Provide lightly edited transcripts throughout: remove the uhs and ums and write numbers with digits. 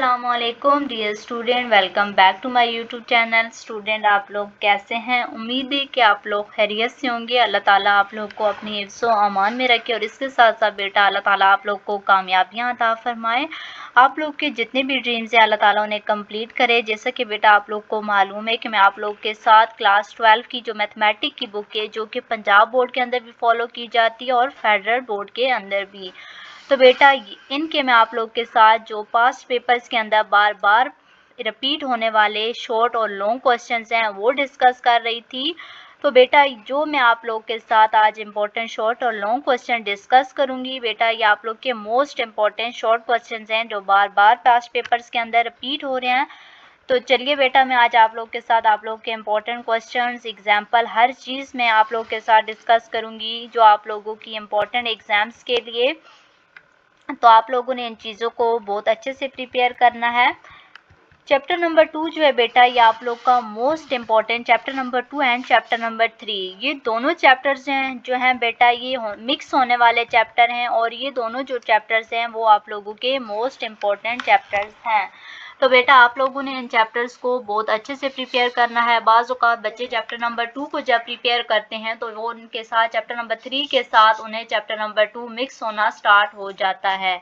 अस्सलामुअलैकुम dear student, welcome back to my YouTube channel. Student, आप लोग कैसे हैं? उम्मीद है कि आप लोग खैरियत से होंगे। अल्लाह ताला आप लोग को अपनी हिफ्ज़ व अमान में रखे और इसके साथ साथ बेटा अल्लाह ताला आप लोग को कामयाबियां अता फरमाए। आप लोग के जितने भी ड्रीम्स हैं अल्लाह ताला उन्हें कंप्लीट करे। जैसा कि बेटा आप लोग को मालूम है कि मैं आप लोग के साथ क्लास 12 की जो मैथमेटिक्स की बुक है, जो कि पंजाब बोर्ड के अंदर भी फॉलो की जाती है और फेडरल बोर्ड के अंदर भी, तो बेटा इनके मैं आप लोग के साथ जो पास्ट पेपर्स के अंदर बार बार रिपीट होने वाले शॉर्ट और लॉन्ग क्वेश्चंस हैं वो डिस्कस कर रही थी। तो बेटा जो मैं आप लोग के साथ आज इम्पोर्टेंट शॉर्ट और लॉन्ग क्वेश्चन डिस्कस करूंगी, बेटा ये आप लोग के मोस्ट इम्पोर्टेंट शॉर्ट क्वेश्चंस हैं जो बार बार पास्ट पेपर्स के अंदर रिपीट हो रहे हैं। तो चलिए बेटा मैं आज आप लोग के साथ आप लोग के इम्पोर्टेंट क्वेश्चंस, एग्जाम्पल, हर चीज़ मैं आप लोग के साथ डिस्कस करूंगी जो आप लोगों की इम्पोर्टेंट एग्जाम्स के लिए। तो आप लोगों ने इन चीज़ों को बहुत अच्छे से प्रिपेयर करना है। चैप्टर नंबर 2 जो है बेटा ये आप लोग का most important chapter number 2 and chapter number 3, ये दोनों चैप्टर्स हैं जो हैं बेटा ये मिक्स होने वाले चैप्टर हैं और ये दोनों जो चैप्टर्स हैं वो आप लोगों के मोस्ट इम्पॉर्टेंट चैप्टर्स हैं। तो बेटा आप लोगों ने इन चैप्टर्स को बहुत अच्छे से प्रिपेयर करना है। बाज़ औक़ात बच्चे चैप्टर नंबर 2 को जब प्रिपेयर करते हैं तो वो उनके साथ चैप्टर नंबर 3 के साथ उन्हें चैप्टर नंबर 2 मिक्स होना स्टार्ट हो जाता है।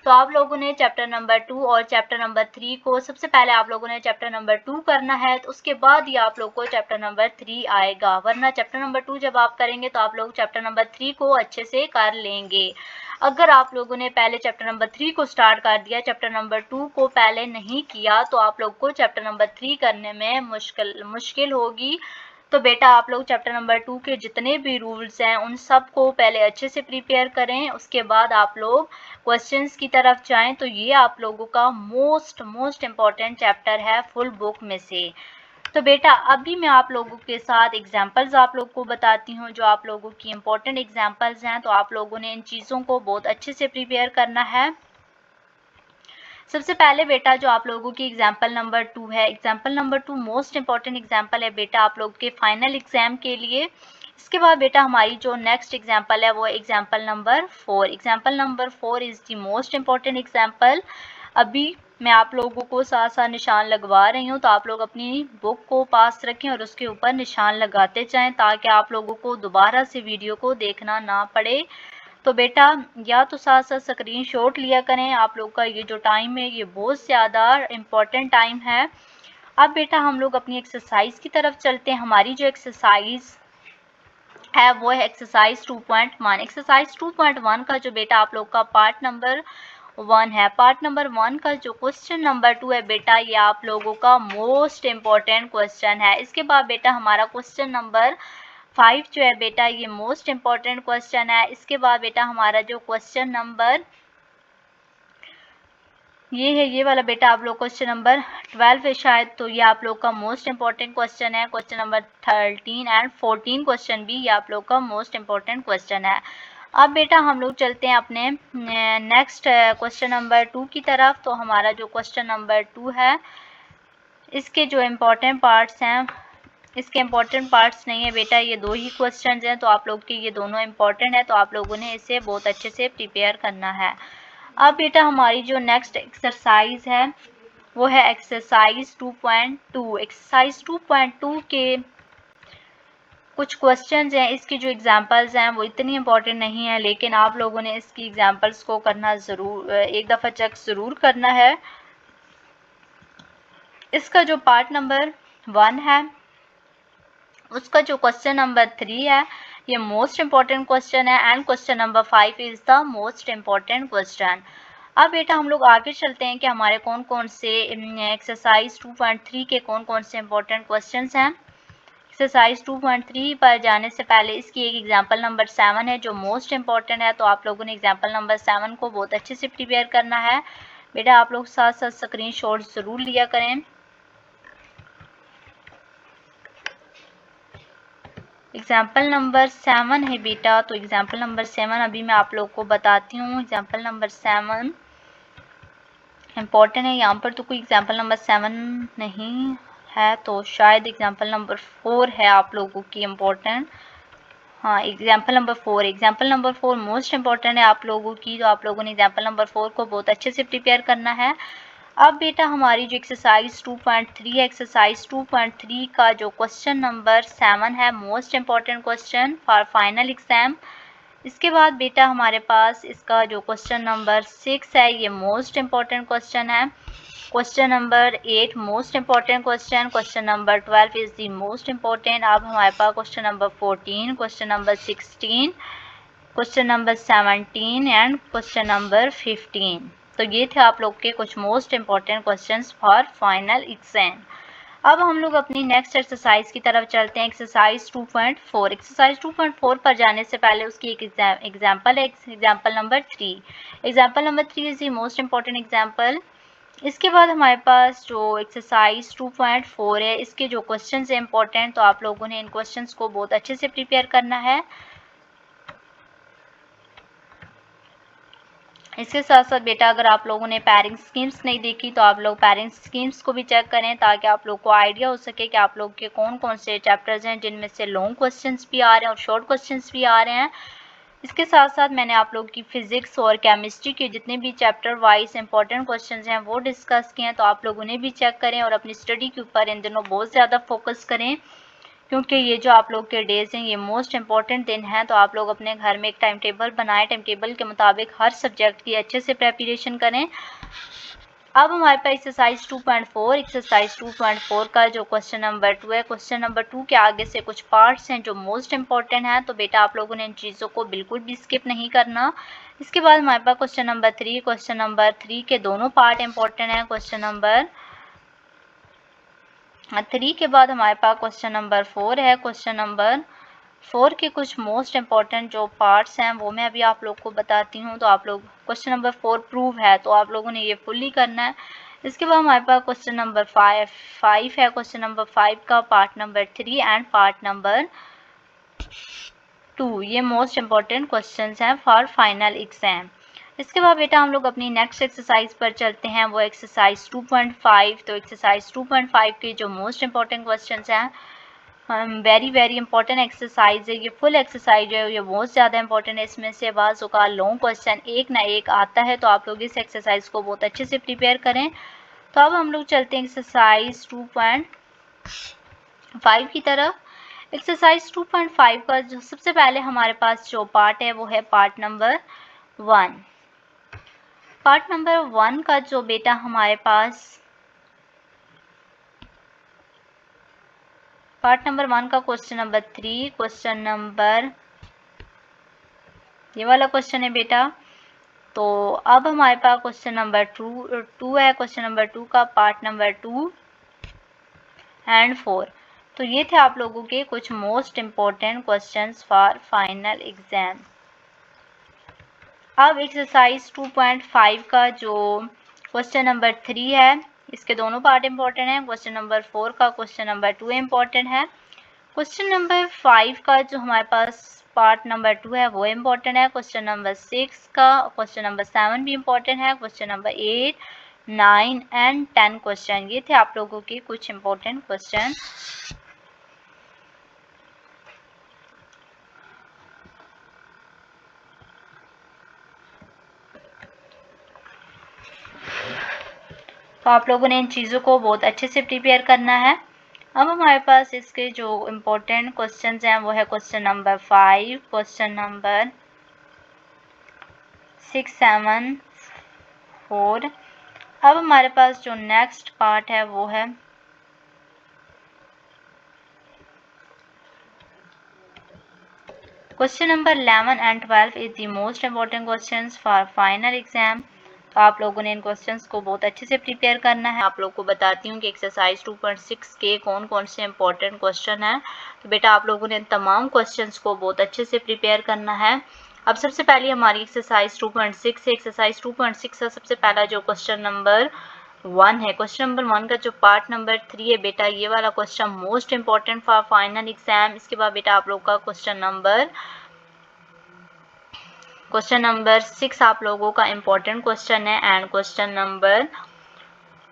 तो आप लोगों ने चैप्टर नंबर 2 और चैप्टर नंबर 3 को सबसे पहले आप लोगों ने चैप्टर नंबर 2 करना है, तो उसके बाद ही आप लोग को चैप्टर नंबर 3 आएगा, वरना चैप्टर नंबर 2 जब आप करेंगे तो आप लोग चैप्टर नंबर 3 को अच्छे से कर लेंगे। अगर आप लोगों ने पहले चैप्टर नंबर 3 को स्टार्ट कर दिया, चैप्टर नंबर 2 को पहले नहीं किया, तो आप लोग को चैप्टर नंबर 3 करने में मुश्किल होगी। तो बेटा आप लोग चैप्टर नंबर 2 के जितने भी रूल्स हैं उन सब को पहले अच्छे से प्रिपेयर करें, उसके बाद आप लोग क्वेश्चंस की तरफ जाएं। तो ये आप लोगों का मोस्ट इम्पॉर्टेंट चैप्टर है फुल बुक में से। तो बेटा अभी मैं आप लोगों के साथ एग्जाम्पल्स आप लोग को बताती हूँ जो आप लोगों की इम्पोर्टेंट एग्जाम्पल्स हैं। तो आप लोगों ने इन चीज़ों को बहुत अच्छे से प्रिपेयर करना है। सबसे पहले बेटा जो आप लोगों की एग्जाम्पल नंबर 2 है, example number 2 most important example है बेटा आप लोग के फाइनल एग्जाम के लिए। इसके बाद बेटा हमारी जो नेक्स्ट एग्जाम्पल है वो example number 4। Example number 4 is the most important example. अभी मैं आप लोगों को साथ साथ निशान लगवा रही हूँ, तो आप लोग अपनी बुक को पास रखें और उसके ऊपर निशान लगाते जाएं ताकि आप लोगों को दोबारा से वीडियो को देखना ना पड़े। तो बेटा या तो साथ साथ स्क्रीनशॉट लिया करें। आप लोग का ये जो टाइम है ये बहुत ज़्यादा इम्पोर्टेंट टाइम है। अब बेटा हम लोग अपनी एक्सरसाइज की तरफ चलते हैं। हमारी जो एक्सरसाइज है वो है एक्सरसाइज 2.1। एक्सरसाइज 2.1 का जो बेटा आप लोग का पार्ट नंबर 1 है। पार्ट नंबर 1 का जो क्वेश्चन नंबर 2 है बेटा ये आप लोगों का मोस्ट इम्पॉर्टेंट क्वेश्चन है। इसके बाद बेटा हमारा क्वेश्चन नंबर 5 जो है बेटा ये मोस्ट इम्पॉर्टेंट क्वेश्चन है। इसके बाद बेटा हमारा जो क्वेश्चन नंबर ये है, ये वाला बेटा आप लोग क्वेश्चन नंबर 12 है शायद, तो ये आप लोग का मोस्ट इम्पॉर्टेंट क्वेश्चन है। क्वेश्चन नंबर 13 एंड 14 क्वेश्चन भी ये आप लोग का मोस्ट इम्पॉर्टेंट क्वेश्चन है। अब बेटा हम लोग चलते हैं अपने नेक्स्ट क्वेश्चन नंबर 2 की तरफ। तो हमारा जो क्वेश्चन नंबर 2 है इसके जो इम्पोर्टेंट पार्ट्स हैं, इसके इम्पोर्टेंट पार्ट्स नहीं है बेटा, ये दो ही क्वेश्चन हैं, तो आप लोग के ये दोनों इम्पोर्टेंट है, तो आप लोगों ने इसे बहुत अच्छे से प्रिपेयर करना है। अब बेटा हमारी जो नेक्स्ट एक्सरसाइज है वो है एक्सरसाइज 2.2। एक्सरसाइज 2.2 के कुछ क्वेश्चंस हैं, इसकी जो एग्जांपल्स हैं वो इतनी इम्पोर्टेंट नहीं है, लेकिन आप लोगों ने इसकी एग्जांपल्स को करना ज़रूर, एक दफ़ा चेक ज़रूर करना है। इसका जो पार्ट नंबर 1 है उसका जो क्वेश्चन नंबर 3 है ये मोस्ट इम्पॉर्टेंट क्वेश्चन है and question number 5 is the most important question. अब बेटा हम लोग आगे चलते हैं कि हमारे कौन कौन से एक्सरसाइज 2.3 के कौन कौन से इम्पोर्टेंट क्वेश्चंस हैं। एक्सरसाइज 2.3 पर जाने से पहले इसकी एक एग्जांपल नंबर 7 है जो मोस्ट इम्पॉर्टेंट है, तो आप लोगों ने एग्जांपल नंबर 7 को बहुत अच्छे से प्रिपेयर करना है। बेटा आप लोग साथ साथ स्क्रीनशॉट ज़रूर लिया करें। एग्जाम्पल नंबर 7 है बेटा, तो एग्जाम्पल नंबर 7 अभी मैं आप लोग को बताती हूँ। एग्जाम्पल नंबर 7 इम्पॉर्टेंट है, यहाँ पर तो कोई एग्जाम्पल नंबर 7 नहीं है, तो शायद एग्जाम्पल नंबर 4 है आप लोगों की इम्पोर्टेंट। हाँ example number 4, example number 4 most important है आप लोगों की, तो आप लोगों ने एग्जाम्पल नंबर 4 को बहुत अच्छे से प्रिपेयर करना है। अब बेटा हमारी जो एक्सरसाइज 2.3 है, एक्सरसाइज 2.3 का जो क्वेश्चन नंबर 7 है, most important question for final exam. इसके बाद बेटा हमारे पास इसका जो क्वेश्चन नंबर 6 है, ये मोस्ट इम्पॉर्टेंट क्वेश्चन है। Question number 8 most important question, question number 12 is the most important. अब हमारे पास question number 14, question number 16, question number 17 and question number 15। तो ये थे आप लोग के कुछ most important questions for final exam. अब हम लोग अपनी नेक्स्ट एक्सरसाइज की तरफ चलते हैं, एक्सरसाइज 2.4। एक्सरसाइज 2.4 पर जाने से पहले उसकी एक एग्जाम्पल है, example number 3। Example number 3 is the most important example. इसके बाद हमारे पास जो एक्सरसाइज 2.4 है, इसके जो क्वेश्चंस है इंपॉर्टेंट, तो आप लोगों ने इन क्वेश्चंस को बहुत अच्छे से प्रिपेयर करना है। इसके साथ साथ बेटा अगर आप लोगों ने पेयरिंग स्कीम्स नहीं देखी तो आप लोग पेयरिंग स्कीम्स को भी चेक करें, ताकि आप लोग को आइडिया हो सके कि आप लोग के कौन कौन से चैप्टर्स हैं जिनमें से लॉन्ग क्वेश्चंस भी आ रहे हैं और शॉर्ट क्वेश्चंस भी आ रहे हैं। इसके साथ साथ मैंने आप लोग की फिजिक्स और केमिस्ट्री के जितने भी चैप्टर वाइज इंपॉर्टेंट क्वेश्चंस हैं वो डिस्कस किए हैं, तो आप लोग उन्हें भी चेक करें और अपनी स्टडी के ऊपर इन दिनों बहुत ज़्यादा फोकस करें, क्योंकि ये जो आप लोग के डेज हैं ये मोस्ट इंपॉर्टेंट दिन हैं। तो आप लोग अपने घर में एक टाइम टेबल बनाएं, टाइम टेबल के मुताबिक हर सब्जेक्ट की अच्छे से प्रेपरेशन करें। अब हमारे पास एक्सरसाइज 2.4, एक्सरसाइज 2.4 का जो क्वेश्चन नंबर 2 है, क्वेश्चन नंबर 2 के आगे से कुछ पार्ट्स हैं जो मोस्ट इंपॉर्टेंट हैं, तो बेटा आप लोगों ने इन चीज़ों को बिल्कुल भी स्किप नहीं करना। इसके बाद हमारे पास क्वेश्चन नंबर 3, क्वेश्चन नंबर 3 के दोनों पार्ट इंपॉर्टेंट हैं। क्वेश्चन नंबर 3 के बाद हमारे पास क्वेश्चन नंबर 4 है। क्वेश्चन नंबर 4 के कुछ मोस्ट इम्पॉर्टेंट जो पार्ट्स हैं वो मैं अभी आप लोग को बताती हूँ। तो आप लोग क्वेश्चन नंबर 4 प्रूव है, तो आप लोगों ने ये फुल्ली करना है। इसके बाद हमारे पास क्वेश्चन नंबर 5 है। क्वेश्चन नंबर 5 का part number 3 and part number 2 ये मोस्ट इम्पॉर्टेंट क्वेश्चन हैं फॉर फाइनल एग्जाम। इसके बाद बेटा हम लोग अपनी नेक्स्ट एक्सरसाइज पर चलते हैं, वो एक्सरसाइज 2.5। तो एक्सरसाइज 2.5 के जो मोस्ट इम्पॉर्टेंट क्वेश्चंस हैं, वेरी इंपॉर्टेंट एक्सरसाइज है, ये फुल एक्सरसाइज है, ये बहुत ज़्यादा इंपॉर्टेंट है। इसमें से बाज़ का लॉन्ग क्वेश्चन एक ना एक आता है, तो आप लोग इस एक्सरसाइज को बहुत अच्छे से प्रिपेयर करें। तो अब हम लोग चलते हैं एक्सरसाइज 2.5 की तरफ। एक्सरसाइज 2.5 का जो सबसे पहले हमारे पास जो पार्ट है वो है पार्ट नंबर 1। पार्ट नंबर 1 का जो बेटा हमारे पास पार्ट नंबर 1 का क्वेश्चन नंबर 3, क्वेश्चन नंबर ये वाला क्वेश्चन है बेटा। तो अब हमारे पास क्वेश्चन नंबर 2 है। क्वेश्चन नंबर 2 का पार्ट नंबर 2 एंड 4। तो ये थे आप लोगों के कुछ most important questions for final exam. अब एक्सरसाइज 2.5 का जो क्वेश्चन नंबर 3 है, इसके दोनों पार्ट इम्पॉर्टेंट हैं। क्वेश्चन नंबर 4 का क्वेश्चन नंबर 2 इम्पॉर्टेंट है। क्वेश्चन नंबर 5 का जो हमारे पास पार्ट नंबर 2 है वो इम्पॉर्टेंट है। क्वेश्चन नंबर 6 का क्वेश्चन नंबर 7 भी इम्पॉर्टेंट है। क्वेश्चन नंबर 8, 9 एंड 10 क्वेश्चन ये थे आप लोगों के कुछ इम्पोर्टेंट क्वेश्चन। तो आप लोगों ने इन चीज़ों को बहुत अच्छे से प्रिपेयर करना है। अब हमारे पास इसके जो इम्पोर्टेंट क्वेश्चंस हैं वो है क्वेश्चन नंबर 5, क्वेश्चन नंबर 6, 7, 4। अब हमारे पास जो नेक्स्ट पार्ट है वो है question number 11 and 12 is the most important questions for final exam. तो आप लोगों ने इन क्वेश्चंस को बहुत अच्छे से प्रिपेयर करना है। आप लोग को बताती हूँ कि एक्सरसाइज 2.6 के कौन कौन से इम्पोर्टेंट क्वेश्चन हैं। तो बेटा आप लोगों ने इन तमाम क्वेश्चंस को बहुत अच्छे से प्रिपेयर करना है। अब सबसे पहले हमारी एक्सरसाइज 2.6 है। एक्सरसाइज 2.6 का सबसे पहला जो क्वेश्चन नंबर 1 है, क्वेश्चन नंबर 1 का जो पार्ट नंबर 3 है बेटा, ये वाला question most important for final exam. इसके बाद बेटा आप लोग का क्वेश्चन नंबर 6 आप लोगों का इम्पोर्टेंट क्वेश्चन है एंड क्वेश्चन नंबर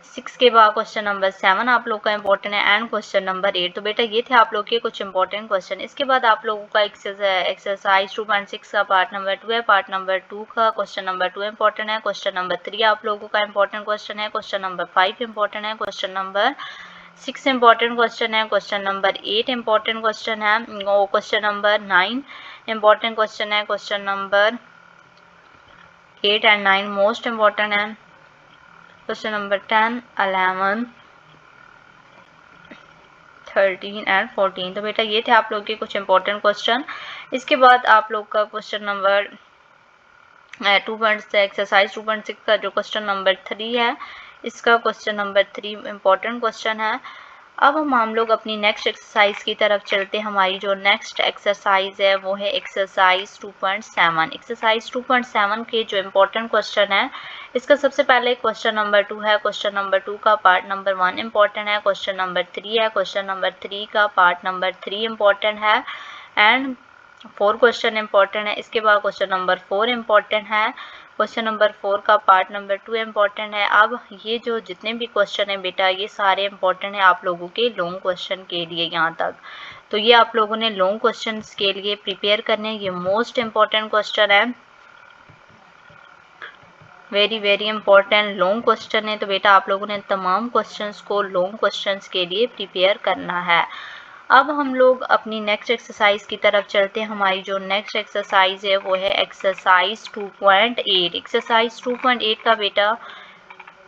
6 के बाद क्वेश्चन नंबर 7 आप लोग का इंपॉर्टेंट है एंड क्वेश्चन नंबर 8। तो बेटा ये थे आप लोग के कुछ इंपॉर्टेंट क्वेश्चन। इसके बाद आप लोगों का एक्सरसाइज 2.6 का पार्ट नंबर 2 है। पार्ट नंबर 2 का क्वेश्चन नंबर 2 इंपॉर्टेंट है। क्वेश्चन नंबर 3 आप लोगों का इंपॉर्टेंट क्वेश्चन है। क्वेश्चन नंबर 5 इंपॉर्टेंट है। क्वेश्चन नंबर 6 इंपॉर्टेंट क्वेश्चन है। क्वेश्चन नंबर 8 इंपॉर्टेंट क्वेश्चन है। क्वेश्चन नंबर 9 इंपॉर्टेंट क्वेश्चन है। Question number 8 and 9 most important है। Question number 10, 11, 13 and 14। तो बेटा ये थे आप लोग के कुछ इंपॉर्टेंट क्वेश्चन। इसके बाद आप लोग का क्वेश्चन नंबर 2.6 एक्सरसाइज 2.6 का जो क्वेश्चन नंबर 3 है, इसका क्वेश्चन नंबर 3 इंपॉर्टेंट क्वेश्चन है। अब हम लोग अपनी नेक्स्ट एक्सरसाइज की तरफ चलते हैं। हमारी जो नेक्स्ट एक्सरसाइज है वो है एक्सरसाइज 2.7। एक्सरसाइज 2.7 के जो इम्पोर्टेंट क्वेश्चन है, इसका सबसे पहले क्वेश्चन नंबर 2 है। क्वेश्चन नंबर 2 का पार्ट नंबर 1 इम्पोर्टेंट है। क्वेश्चन नंबर 3 है। क्वेश्चन नंबर 3 का पार्ट नंबर 3 इम्पोर्टेंट है एंड 4 क्वेश्चन इम्पोर्टेंट है। इसके बाद क्वेश्चन नंबर 4 इम्पोर्टेंट है। क्वेश्चन नंबर 4 का पार्ट नंबर 2 इम्पोर्टेंट है। अब ये जो जितने भी क्वेश्चन है बेटा, ये सारे इम्पोर्टेंट है आप लोगों के लॉन्ग क्वेश्चन के लिए यहाँ तक। तो ये आप लोगों ने लॉन्ग क्वेश्चन के लिए प्रिपेयर करने, ये मोस्ट इम्पोर्टेंट क्वेश्चन है, very very important long question है। तो बेटा आप लोगों ने तमाम क्वेश्चंस को लॉन्ग क्वेश्चंस के लिए प्रिपेयर करना है। अब हम लोग अपनी नेक्स्ट एक्सरसाइज की तरफ चलते हैं। हमारी जो नेक्स्ट एक्सरसाइज है वो है एक्सरसाइज 2.8। एक्सरसाइज 2.8 का बेटा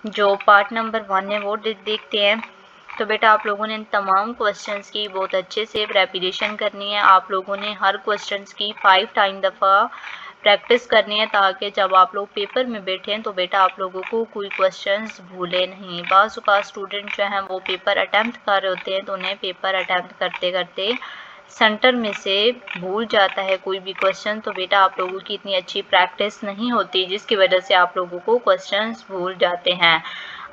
जो पार्ट नंबर 1 है वो देखते हैं। तो बेटा आप लोगों ने इन तमाम क्वेश्चंस की बहुत अच्छे से प्रेपरेशन करनी है। आप लोगों ने हर क्वेश्चंस की 5 टाइम दफ़ा प्रैक्टिस करनी है, ताकि जब आप लोग पेपर में बैठें तो बेटा आप लोगों को कोई क्वेश्चंस भूले नहीं। बाज़ औक़ात स्टूडेंट जो हैं वो पेपर अटैम्प्ट कर रहे होते हैं, तो उन्हें पेपर अटैम्प्ट करते करते सेंटर में से भूल जाता है कोई भी क्वेश्चन। तो बेटा आप लोगों की इतनी अच्छी प्रैक्टिस नहीं होती, जिसकी वजह से आप लोगों को क्वेश्चंस भूल जाते हैं।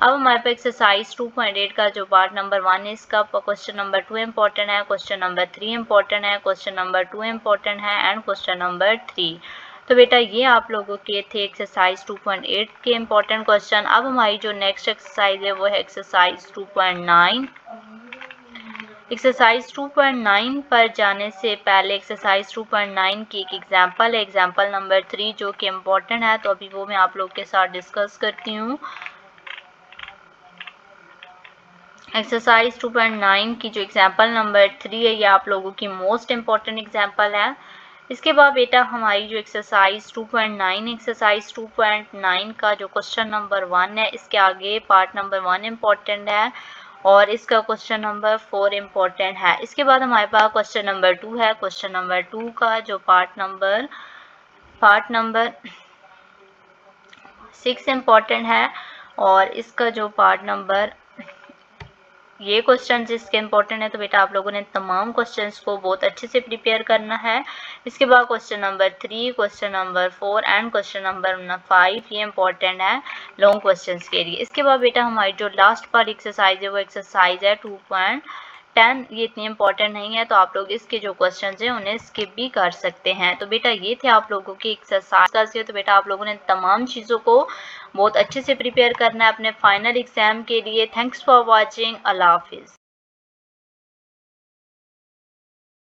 अब हमारे पास एक्सरसाइज 2.8 का जो पार्ट नंबर 1 है, इसका क्वेश्चन नंबर 2 इंपॉर्टेंट है। क्वेश्चन नंबर 3 इंपॉर्टेंट है। क्वेश्चन नंबर 2 इंपॉर्टेंट है एंड क्वेश्चन नंबर 3। तो बेटा ये आप लोगों के थे एक्सरसाइज 2.8 के इंपॉर्टेंट क्वेश्चन। अब हमारी जो नेक्स्ट एक्सरसाइज है वो है एक्सरसाइज 2.9। एक्सरसाइज 2.9 पर जाने से पहले एक्सरसाइज 2.9 की एक एग्जांपल है, एग्जांपल नंबर 3, जो कि इम्पोर्टेंट है। तो अभी वो मैं आप लोग के साथ डिस्कस करती हूँ। एक्सरसाइज 2.9 की जो एग्जांपल नंबर 3 है, ये आप लोगों की मोस्ट इम्पॉर्टेंट एग्जांपल है। इसके बाद बेटा हमारी जो एक्सरसाइज 2.9 एक्सरसाइज 2.9 का जो क्वेश्चन नंबर 1 है, इसके आगे पार्ट नंबर 1 इम्पोर्टेंट है और इसका क्वेश्चन नंबर 4 इम्पोर्टेंट है। इसके बाद हमारे पास क्वेश्चन नंबर 2 है। क्वेश्चन नंबर 2 का जो पार्ट नंबर 6 इम्पोर्टेंट है और इसका जो पार्ट नंबर, ये क्वेश्चन जिसके इंपॉर्टेंट है। तो बेटा आप लोगों ने तमाम क्वेश्चंस को बहुत अच्छे से प्रिपेयर करना है। इसके बाद question number 3, question number 4 and question number 5 ये इंपॉर्टेंट है लॉन्ग क्वेश्चंस के लिए। इसके बाद बेटा हमारी जो लास्ट पार्ट एक्सरसाइज है वो एक्सरसाइज है 2.10। ये इतनी इंपॉर्टेंट नहीं है, तो आप लोग इसके जो क्वेश्चन हैं उन्हें स्किप भी कर सकते हैं। तो बेटा ये थे आप लोगों की एक्सरसाइज। तो बेटा आप लोगों ने तमाम चीज़ों को बहुत अच्छे से प्रिपेयर करना है अपने फाइनल एग्जाम के लिए। Thanks for watching. अल्लाह हाफिज़।